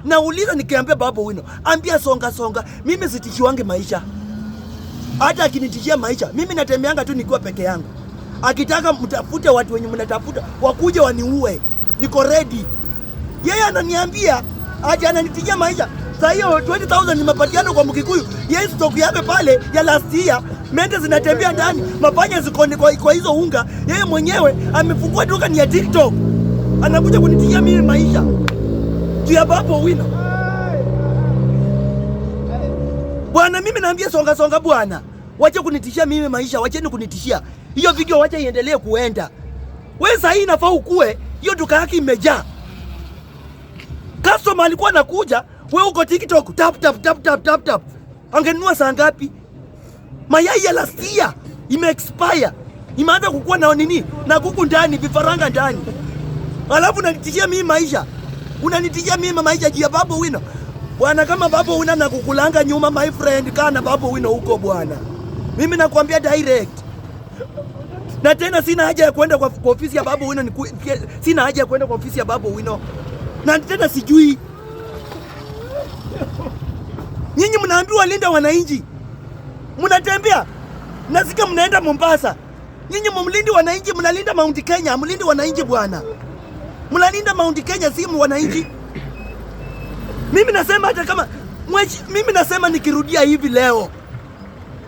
Nauliza nikiambia Babu Owino, ambia songa. Mimi sitishiwange maisha. Hata akinitishia maisha, mimi natembeanga tu nikiwa peke yangu. Akitaka mtafute watu wenye mnatafuta, wakuje waniue. Niko ready. Yeye ananiambia, aje ananitishia maisha. Sasa hiyo 20,000 nimepatiana kwa Mkikuyu. Yeye stock yake pale ya last year, mente zinatembea ndani, mapanya ziko kwa hizo unga. Yeye mwenyewe amefungua duka ni ya TikTok. Anakuja kunitishia mimi maisha. Tu ya Babu Owino. Bwana mimi naambia songa bwana. Wacha kunitishia mimi maisha, wacheni kunitishia. Hiyo video wacha iendelee kuenda. Wewe sasa hii inafaa ukue, hiyo duka yake imejaa. Customer alikuwa anakuja, wewe uko TikTok tap. Angenunua saa ngapi? Mayai ya last year ime-expire. Imeanza kukua na nini? Na kuku ndani, vifaranga ndani. Alafu unanitishia mimi maisha. Unanitishia mimi maisha juu ya Babu Owino. Bwana kama Babu Owino anakukulanga nyuma my friend, kana Babu Owino huko bwana. Mimi nakwambia direct. Na tena sina haja ya kwenda kwa ofisi ya Babu Owino, sina haja ya kwenda kwa ofisi ya Babu Owino. Na tena sijui. Nyinyi mnaambiwa linda wananchi. Mnatembea. Nasikia mnaenda Mombasa. Nyinyi mumlindi wananchi, mnalinda Mount Kenya, mlindi wananchi bwana. Mnalinda Mount Kenya si wananchi. Mimi nasema hata kama mimi nasema nikirudia hivi leo.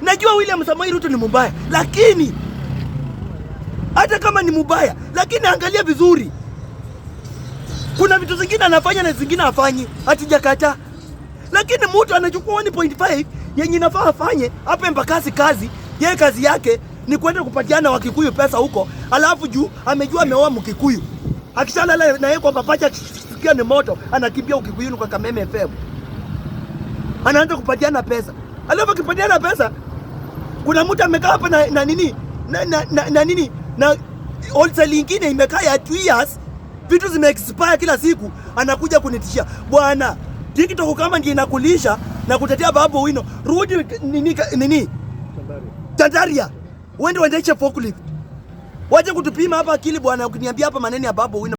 Najua William Samoei Ruto ni mbaya, lakini hata kama ni mbaya, lakini angalia vizuri. Kuna vitu zingine anafanya na zingine hafanyi, hatujakataa. Lakini mtu anachukua 1.5 yenye inafaa afanye, hapa Embakasi kazi, yeye kazi yake ni kwenda kupatiana Wakikuyu pesa huko, alafu juu amejua ameoa Mkikuyu. Akishalala na yeye kwa papacha sikia ni moto, anakimbia Ukikuyuni kwa Kameme FM. Anaanza kupatiana pesa. Alafu akipatiana pesa, kuna mtu amekaa hapa na nini? Na nini? Na wholesale lingine imekaa ya 2 years, vitu zime-expire kila siku, anakuja kunitishia. Bwana, TikTok kama ndio inakulisha na kutetea Babu Owino, rudi nini? Tandaria. Uende uendeshe forklift. Waje kutupima hapa akili bwana, ukiniambia hapa maneno ya Babu Owino.